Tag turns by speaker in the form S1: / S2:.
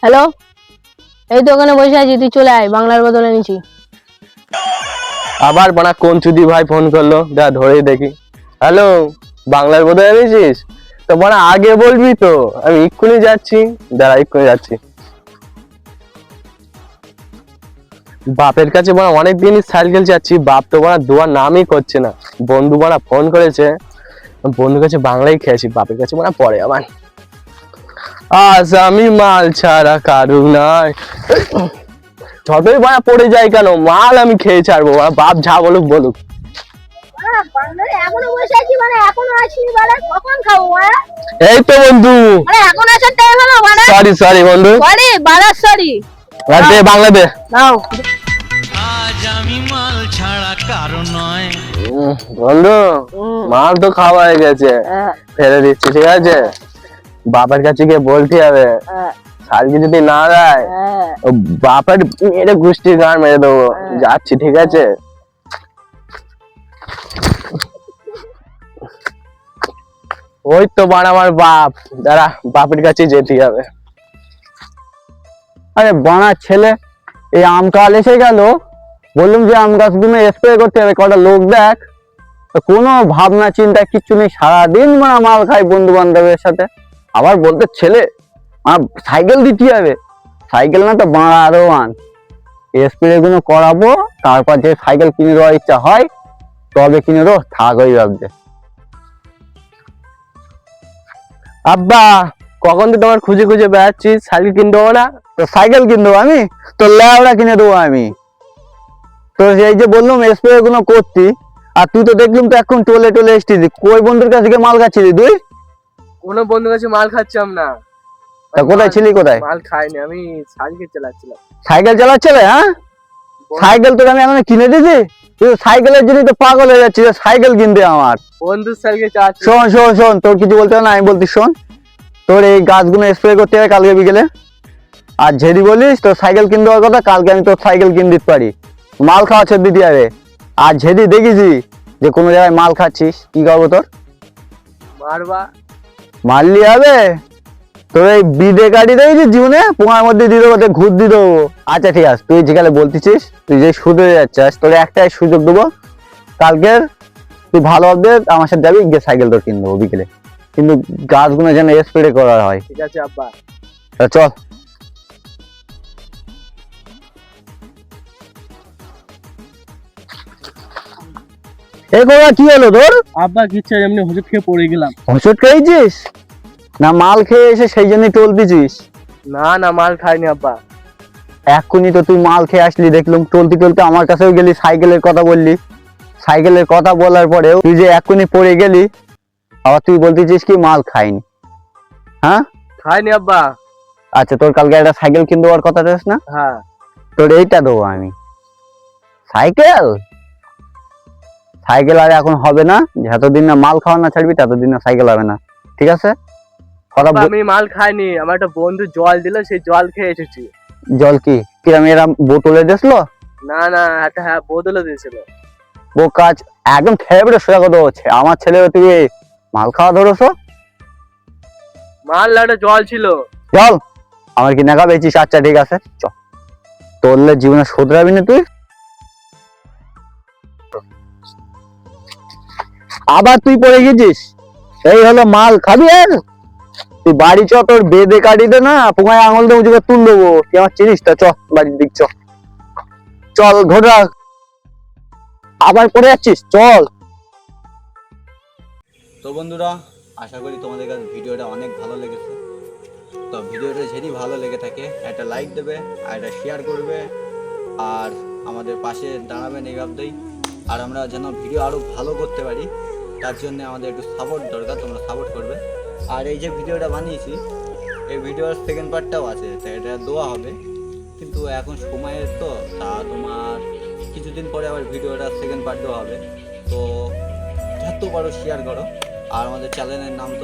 S1: Hello, এই তো ওখানে বসে আছি, তুই চলে আয়, বাংলার বদলে নিচ্ছি।
S2: আবার বড়া কোন চুদি ভাই ফোন করলো, যা ধরেই দেখি। হ্যালো, বাংলার বদলে এনেছিস? তো বড়া আগে বলবি তো, আমি এক্ষুনি যাচ্ছি। দাঁড়া, এক্ষুনি যাচ্ছি। বাপের কাছে বড়া অনেকদিনই সাইকেল যাচ্ছি, বাপ তো বড়া দোয়ার নামই করছে না। বন্ধু বড়া ফোন করেছে, বন্ধুর কাছে বাংলাই খেয়েছি, বাপের কাছে বড়া পরে আবার। আজ আমি মাল ছাড়া কারু নয়। যতই বড়া পড়ে যায় কেন, মাল আমি খেয়ে ছাড়বো, বাপ যা বলুক বলুক।
S1: এখনো বসে আছি, এখনো আসিনি, কখন খাবো?
S2: এই তো বন্ধু,
S1: এখন আসার টাইম হলো।
S2: সরি সরি বন্ধু,
S1: সরি।
S2: দে বাংলা দে।
S1: নাও
S3: আজ আমি মাল ছাড়া কারো নয়।
S2: বন্ধু, মাল তো খাওয়া হয়ে গেছে, ফেলে দিচ্ছি, ঠিক আছে? বাবার কাছে গিয়ে বলতে হবে, শালকে যদি না দেয় ও বাপের মেরে গোষ্ঠীর গান মেরে দেবো। যাচ্ছি, ঠিক আছে? ওই তো বাড়া আমার বাপ, দাঁড়া, বাপের কাছে যেতে হবে।
S4: আরে বানার ছেলে, এই আম কাল এসে গেল, বললাম যে আম গাছগুলো স্প্রে করতে হবে, কটা লোক দেখ। তো কোনো ভাবনা চিন্তা কিচ্ছু নেই, সারাদিন মাল খাই বন্ধু বান্ধবের সাথে। আবার বলতে ছেলে সাইকেল দিতে হবে, সাইকেল না তো বাড়া আরো আন, স্প্রে গুলো করাবো, তারপর যে সাইকেল কিনে দেওয়ার ইচ্ছা হয় তবে কিনে দেবো, থাক ওই ভাবছে।
S2: আব্বা, কখন তো তোমার খুঁজে খুঁজে বেড়াচ্ছি, সাইকেল কিনতে হবে না?
S4: তো সাইকেল কিনে দেবো আমি, তো ল্যাবড়া কিনে দেবো আমি। তো এই যে বললাম স্প্রে গুলো করতি, আর তুই তো দেখলাম তো এখন টোলে টোলে এসছিস, কই বন্ধুর কাছে গিয়ে মাল খাচ্ছিলি তুই?
S2: কোনো বন্ধুর কাছে মাল খাচ্ছিলাম না।
S4: তা কোথায় ছিলি, কোথায়?
S2: মাল খাইনি, আমি সাইকেল চালাচ্ছিলাম।
S4: সাইকেল চালাচ্ছিলে? হ্যাঁ, সাইকেল তোকে আমি এখন কিনে দিয়েছি, তুই সাইকেলের জন্য তো পাগল হয়ে যাচ্ছিস, সাইকেল কিনতে আমার।
S2: বন্ধুর সাইকেল চালাচ্ছি।
S4: শোন শোন শোন, তোর কিছু বলতে হবে না, আমি বলতি শোন। তোর এই গাছগুলো স্প্রে করতে হবে কালকে বিকেলে, আর যদি বলিস তোর সাইকেল কিনতে হওয়ার কথা, কালকে আমি তোর সাইকেল কিনে দিতে পারি। মাল খাওয়া ছেড়ে দিতে হবে। আর যদি দেখিছি যে কোনো জায়গায় মাল খাচ্ছিস, কি করবো তোর?
S2: মারবা?
S4: মারলি হবে? তোর এই বিদে গাড়ি দেখেছিস জীবনে, পোঙার মধ্যে দিয়ে দেবো, ঘুর দিয়ে দেবো। আচ্ছা ঠিক আছে, তুই যেখানে বলতেছিস, তুই যে শুধরে যাচ্ছিস, তোর একটাই সুযোগ দেবো, কালকের তুই ভালো হবে আমার সাথে যাবি, গিয়ে সাইকেল তোর কিনে দেবো বিকেলে, কিন্তু গাছগুলো যেন স্প্রে করা হয়।
S2: ঠিক আছে আব্বা।
S4: তা চল। এই কোয়া কি হলো তোর?
S2: আব্বা কিচ্ছু, এমনি হুজুর খেয়ে পড়ে গেলাম।
S4: ওষুধ খেয়েছিস না মাল খেয়ে এসে সেই জন্যই টলতেছিস?
S2: না না, মাল খাইনি আব্বা।
S4: এক্ষুনি তো তুই মাল খেয়ে আসলি, দেখলাম টলতে টলতে আমার কাছেও গেলি, সাইকেলের কথা বললি। সাইকেলের কথা বলার পরেও তুই যে এক্ষুনি পড়ে গেলি, আবার তুই বলতেছিস কি মাল খাইনি? হ্যাঁ
S2: খাইনি আব্বা।
S4: আচ্ছা, তোর কালকে একটা সাইকেল কিনে দেওয়ার কথা আছে না?
S2: হ্যাঁ।
S4: তোর এইটা দেবো আমি সাইকেল। সাইকেল আর এখন হবে না, যতদিন না মাল খাওয়া না ছাড়বি ততদিন না সাইকেল হবে না, ঠিক আছে?
S2: আব্বা, আমি মাল খাইনি, আমার একটা বন্ধু জল দিল, সেই জল খেয়ে এসেছি।
S4: জল কি কিরম এরা বোতলে দিয়েছিল?
S2: না না, একটা হ্যাঁ বোতলে দিয়েছিল।
S4: ও কাজ একদম ফেভারিট সোজা কথা হচ্ছে, আমার ছেলে তুই মাল খাওয়া ধরছো?
S2: মাল না, একটা জল ছিল।
S4: চল, আমার কি নাকা বেচিস? আচ্ছা ঠিক আছে চল, তোরলে জীবনে শোধরাবি না তুই। আবার তুই পড়ে গেছিস, এই হলো মাল খাবি আর তুই বাড়ি চ, তোর বেদে কাটি দে না, পোঙায় আঙুল দিয়ে উঁচু করে তুল দেবো, তুই আমার চিনিস তা? চ বাড়ির দিক চ, চল ঘোড়া, আবার পড়ে যাচ্ছিস, চল। তো বন্ধুরা, আশা করি তোমাদের কাছে ভিডিওটা অনেক ভালো লেগেছে। তো ভিডিওটা যদি ভালো লেগে থাকে একটা লাইক দেবে, আর একটা শেয়ার করবে, আর আমাদের পাশে দাঁড়াবেন এই ভাবতেই। আর আমরা যেন ভিডিও আরও ভালো করতে পারি, তার জন্য আমাদের একটু সাপোর্ট দরকার, তোমরা সাপোর্ট করবে। আর এই যে ভিডিওটা বানিয়েছি, এই ভিডিওর সেকেন্ড পার্টটাও আছে, তাই এটা দেওয়া হবে, কিন্তু এখন সময়ের তো তা তোমার কিছুদিন পরে আবার ভিডিওটা সেকেন্ড পার্ট দেওয়া হবে। তো যত পারো শেয়ার করো, আর আমাদের চ্যানেলের নাম তো